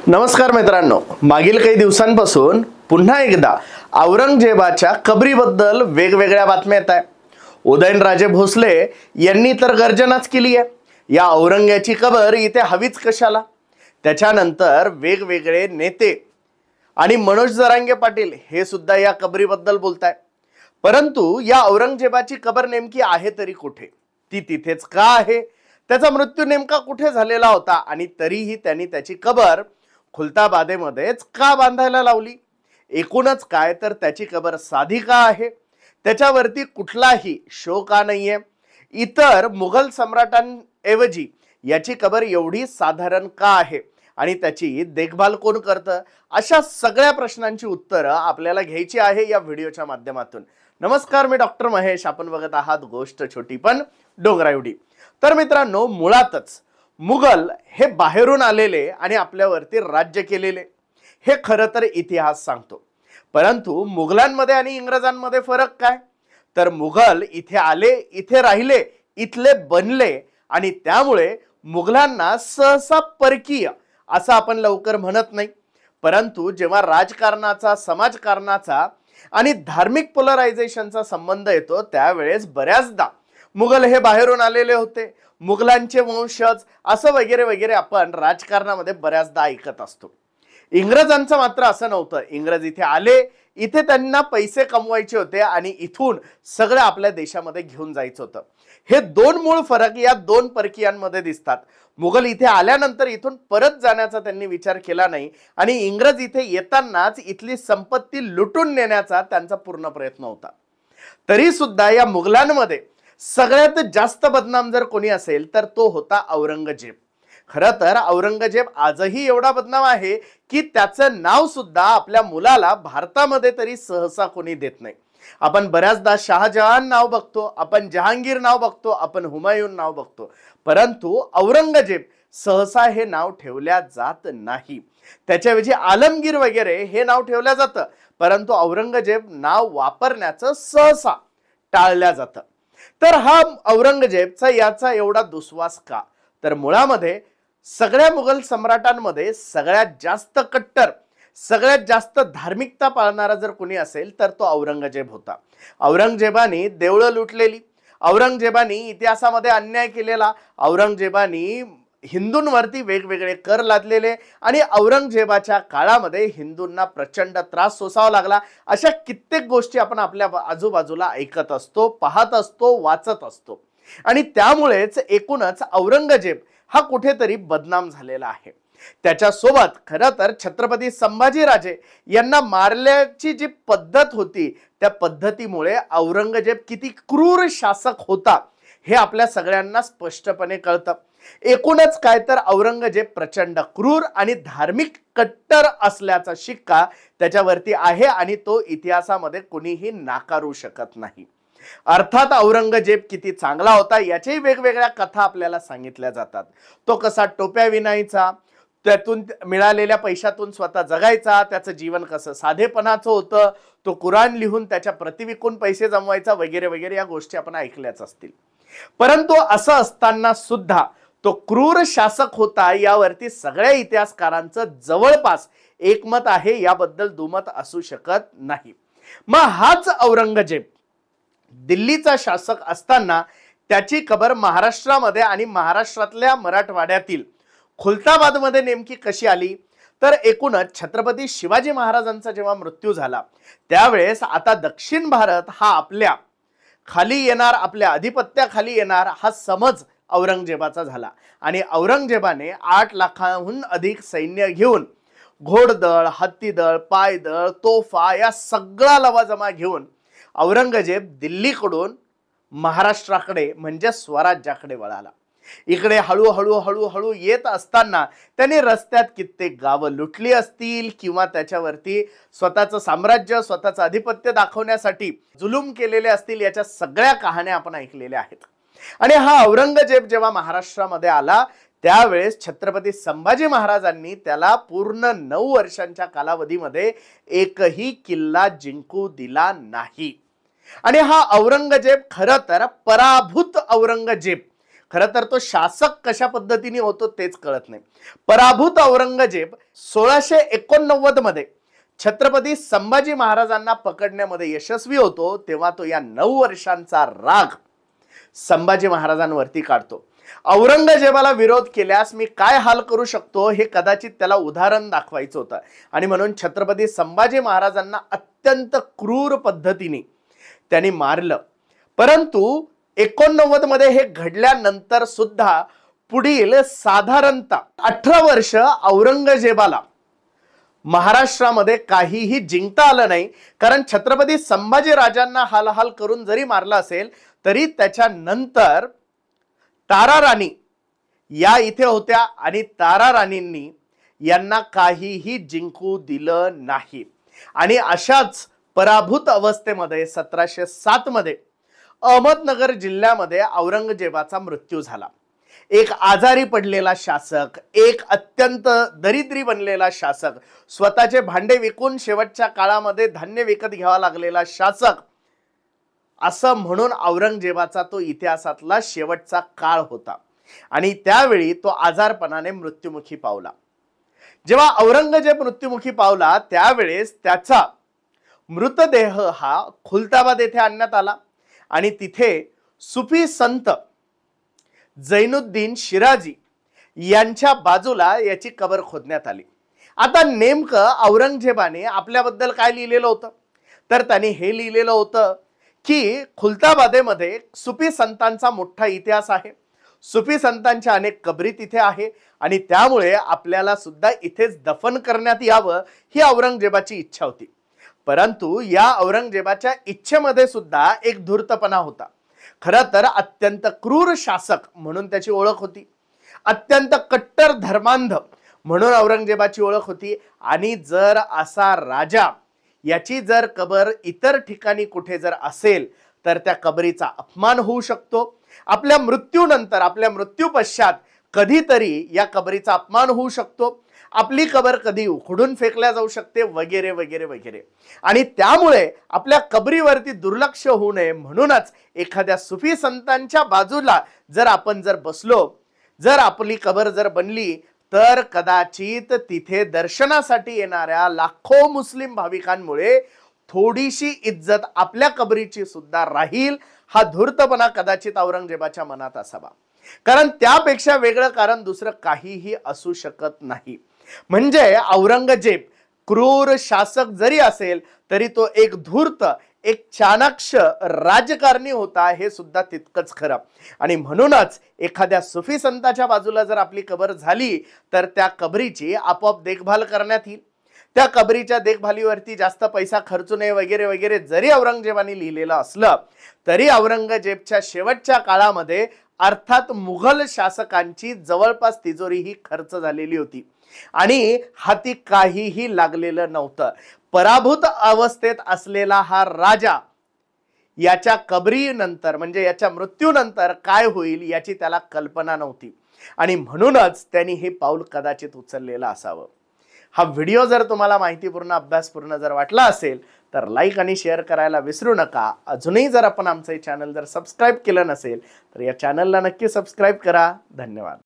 नमस्कार मित्रांनो, मागील काही दिवसांपासून पुन्हा एकदा औरंगजेबाच्या कबरीबद्दल वेगवेगळ्या बातम्या येत आहेत। उदयनराजे भोसले यांनी तर गर्जनाच केली आहे, या औरंग्याची कबर इथे हवीच कशाला। त्याच्यानंतर वेगवेगळे नेते आणि मनोज जरांगे पाटील हे सुद्धा या कबरीबद्दल बोलताय। परंतु या औरंगजेबाची कबर नेमकी आहे तरी कुठे, ती तिथेच का आहे, त्याचा मृत्यू नेमका कुठे झालेला होता आणि तरीही त्यांनी त्याची कबर खुलताबादेमध्येच का बांधायला लावली। एकूणच काय तर त्याची कबर साधी का आहे, त्याच्यावरती कुठलाही शो का नाहीये, इतर मुघल सम्राटांऐवजी याची कबर एवढी साधारण का आहे आणि त्याची देखभाल कोण करतं, अशा सगळ्या प्रश्नांची उत्तरं आपल्याला घ्यायची आहे या व्हिडिओच्या माध्यमातून। नमस्कार, मी डॉक्टर महेश, आपण बघत आहात गोष्ट छोटी पण डोंगराएवढी। तर मित्रांनो, मुळातच मुघल हे बाहेरून आलेले आणि आपल्यावरती राज्य केलेले हे खरं तर इतिहास सांगतो। परंतु मुघलांमध्ये आणि इंग्रजांमध्ये फरक काय, तर मुघल इथे आले, इथे राहिले, इथले बनले आणि त्यामुळे मुघलांना सहसा परकीय असं आपण लवकर म्हणत नाही। परंतु जेव्हा राजकारणाचा, समाजकारणाचा आणि धार्मिक पोलरायझेशनचा संबंध येतो त्यावेळेस बऱ्याचदा मुघल हे बाहेरून आलेले होते, मुघलांचे वंशज असं वगैरे वगैरे आपण राजकारणामध्ये बऱ्याचदा ऐकत असतो। इंग्रजांचं मात्र असं नव्हतं, इंग्रज इथे आले, इथे त्यांना पैसे कमवायचे होते आणि इथून सगळं आपल्या देशामध्ये घेऊन जायचं होतं। हे दोन मूळ फरक या दोन परकीयांमध्ये दिसतात। मुघल इथे आल्यानंतर इथून परत जाण्याचा त्यांनी विचार केला नाही आणि इंग्रज इथे येतानाच इथली संपत्ती लुटून नेण्याचा त्यांचा पूर्ण प्रयत्न होता। तरी सुद्धा या मुघलांमध्ये सगळ्यात जास्त बदनाम जर कोणी असेल तर तो होता औरंगजेब। खरं तर औरंगजेब आजही एवढा बदनाम आहे की त्याचं नाव सुद्धा आपल्या मुलाला भारतामध्ये तरी सहसा कोणी देत नाही। आपण बऱ्याचदा शहाजहान नाव बघतो, आपण जहांगीर नाव बघतो, आपण हुमायून नाव बघतो, परंतु औरंगजेब सहसा हे नाव ठेवल्या जात नाही। त्याच्याऐवजी आलमगीर वगैरे हे नाव ठेवल्या जातं, परंतु औरंगजेब नाव वापरण्याचं सहसा टाळल्या जातं। तर हा औरंगजेबचा याचा एवढा दुस्वास का, तर मुळामध्ये सगळ्या मुघल सम्राटांमध्ये सगळ्यात जास्त कट्टर, सगळ्यात जास्त धार्मिकता पाळणारा जर कोणी असेल तर तो औरंगजेब होता। औरंगजेबाने देवळं लुटलेली, औरंगजेबाने इतिहासामध्ये अन्याय केलेला, औरंगजेबाने हिंदूंवरती वेगवेगळे कर लादलेले आणि औरंगजेबाच्या काळामध्ये हिंदूंना प्रचंड त्रास सोसावा लागला। अशा कित्येक गोष्टी आपण आपल्या आजूबाजूला ऐकत असतो, पाहत असतो, वाचत असतो आणि त्यामुळेच एकूणच औरंगजेब हा कुठेतरी बदनाम झालेला आहे। त्याच्यासोबत खरं तर छत्रपती संभाजीराजे यांना मारल्याची जी पद्धत होती त्या पद्धतीमुळे औरंगजेब किती क्रूर शासक होता हे आपल्या सगळ्यांना स्पष्टपणे कळतं। एकूणच काय तर औरंगजेब प्रचंड क्रूर आणि धार्मिक कट्टर असल्याचा शिक्का त्याच्यावरती आहे आणि तो इतिहासामध्ये कोणीही नाकारू शकत नाही। अर्थात औरंगजेब किती चांगला होता याच्याही वेगवेगळ्या कथा आपल्याला सांगितल्या जातात। तो कसा टोप्या विणायचा, त्यातून मिळालेल्या पैशातून स्वतः जगायचा, त्याचं जीवन कसं साधेपणाचं होतं, तो कुराण लिहून त्याच्या प्रति विकून पैसे जमवायचा वगैरे वगैरे, या गोष्टी आपण ऐकल्याच असतील। परंतु असं असताना सुद्धा तो क्रूर शासक होता यावरती सगळ्या इतिहासकारांचं जवळपास एकमत आहे, याबद्दल दुमत असू शकत नाही। मग हाच औरंगजेब दिल्लीचा शासक असताना त्याची कबर महाराष्ट्रामध्ये आणि महाराष्ट्रातल्या मराठवाड्यातील खुलताबादमध्ये नेमकी कशी आली, तर एकूणच छत्रपती शिवाजी महाराजांचा जेव्हा मृत्यू झाला त्यावेळेस आता दक्षिण भारत हा आपल्या खाली येणार, आपल्या अधिपत्याखाली येणार हा समज औरंगजेबाचा झाला आणि औरंगजेबाने 8 लाखांहून अधिक सैन्य घेऊन घोडदळ, हत्तीदळ, पायदळ, तोफा या सगळा लवाजमा घेऊन औरंगजेब दिल्लीकडून महाराष्ट्राकडे म्हणजे स्वराज्याकडे वळाला। इकडे हळूहळू हळूहळू येत असताना त्यांनी रस्त्यात कित्येक गावं लुटली असतील किंवा त्याच्यावरती स्वतःचं साम्राज्य, स्वतःचं आधिपत्य दाखवण्यासाठी जुलूम केलेले असतील, याच्या सगळ्या कहाण्या आपण ऐकलेल्या आहेत। आणि हा औरंगजेब जेव्हा महाराष्ट्रामध्ये आला त्यावेळेस छत्रपती संभाजी महाराजांनी त्याला पूर्ण 9 वर्षांच्या कालावधीमध्ये एकही किल्ला जिंकू दिला नाही। आणि हा औरंगजेब खरं तर पराभूत औरंगजेब खरं तर तो शासक कशा पद्धतीने होतो तेच कळत नाही. पराभूत औरंगजेब 1689 मध्ये छत्रपती संभाजी महाराजांना पकडण्यामध्ये यशस्वी होतो, तेव्हा तो या 9 वर्षांचा राग संभाजी महाराजांवरती काढतो. औरंगजेबाला विरोध केल्यास मी काय हाल करू शकतो हे कदाचित त्याला उदाहरण दाखवायचं होतं, आणि म्हणून छत्रपती संभाजी महाराजांना अत्यंत क्रूर पद्धतीने त्यांनी मारलं. परंतु 89 मध्ये हे घडल्यानंतर सुद्धा पुढील साधारणतः 18 वर्ष औरंगजेबाला महाराष्ट्रामध्ये काहीही जिंकता आलं नाही, कारण छत्रपती संभाजी राजांना हाल करून जरी मारला असेल तरी त्याच्यानंतर तारा राणी या इथे होत्या आणि तारा राणींनी यांना काहीही जिंकू दिलं नाही. आणि अशाच पराभूत अवस्थेमध्ये 1707 मध्ये अहमदनगर जिल्ह्यामध्ये औरंगजेबाचा मृत्यू झाला. एक आजारी पडलेला शासक, एक अत्यंत दरिद्री बनलेला शासक, स्वतःचे भांडे विकून शेवटच्या काळामध्ये धान्य विकत घ्यावा लागलेला शासक, असं म्हणून औरंगजेबाचा तो इतिहासातला शेवटचा काळ होता. आणि त्यावेळी तो आजारपणाने मृत्युमुखी पावला. जेव्हा औरंगजेब मृत्युमुखी पावला त्यावेळेस त्याचा मृतदेह हा खुलताबाद येथे आणण्यात आला आणि तिथे सुफी संत जैनुद्दीन शिराजी यांच्या बाजूला याची कबर खोदण्यात आली. आता नेमकं औरंगजेबाने आपल्याबद्दल काय लिहिलेलं होतं, तर त्यांनी हे लिहिलेलं होतं की खुलताबादेमध्ये सुफी संतांचा मोठा इतिहास आहे, सुफी संतांच्या अनेक कबरी तिथे आहे आणि त्यामुळे आपल्याला सुद्धा इथेच दफन करण्यात यावं ही औरंगजेबाची इच्छा होती. परंतु या औरंगजेबाच्या इच्छेमध्ये सुद्धा एक धूर्तपणा होता. खरं तर अत्यंत क्रूर शासक म्हणून त्याची ओळख होती, अत्यंत कट्टर धर्मांध म्हणून औरंगजेबाची ओळख होती. आणि जर असा राजा याची जर कबर इतर ठिकाणी कुठे जर असेल तर त्या कबरीचा अपमान होऊ शकतो. आपल्या मृत्यूनंतर, आपल्या मृत्यूपश्चात कधीतरी या कबरीचा अपमान होऊ शकतो, आपली कबर कधी उखडून फेकल्या जाऊ शकते, वगैरे वगैरे वगैरे. आणि त्यामुळे आपल्या कबरीवरती दुर्लक्ष होऊ नये म्हणूनच एखाद्या सुफी संतांच्या बाजूला जर आपण जर बसलो, जर आपली कबर जर बनली तर कदाचित तिथे दर्शनासाठी येणाऱ्या लाखो मुस्लिम भाविकांमुळे थोडीशी इज्जत आपल्या कबरीची सुद्धा राहील. हा धूर्तपणा कदाचित औरंगजेबाच्या मनात असावा, कारण त्यापेक्षा वेगळं कारण दुसरं काहीही असू शकत नाही. म्हणजे औरंगजेब क्रूर शासक जरी असेल तरी तो एक धूर्त, एक चाणाक्ष राजकारणी होता हे सुद्धा तितकंच खरं. आणि म्हणूनच एखाद्या सुफी संताच्या बाजूला जर आपली कबर झाली तर त्या कबरीची आपोआप देखभाल करण्यात येईल. त्या कबरीच्या देखभालीवरती जास्त पैसा खर्चू नये वगैरे वगैरे जरी औरंगजेबाने लिहिलेलं असलं तरी औरंगजेबच्या शेवटच्या काळामध्ये अर्थात मुघल शासकांची जवळपास तिजोरी ही खर्च झालेली होती आणि हाती काहीही लागलेलं नव्हतं. पराभूत अवस्थेत असलेला हा राजा याच्या कबरीनंतर म्हणजे याच्या मृत्यूनंतर काय होईल याची त्याला कल्पना नव्हती आणि म्हणूनच त्यांनी हे पाऊल कदाचित उचललेलं असावं. हा व्हिडिओ जर तुम्हाला माहितीपूर्ण, अभ्यासपूर्ण जर वाटला असेल तर लाईक आणि शेअर करायला विसरू नका. अजूनही जर आपण आमचं चॅनल जर सबस्क्राईब केलं नसेल तर या चॅनलला नक्की सबस्क्राईब करा. धन्यवाद.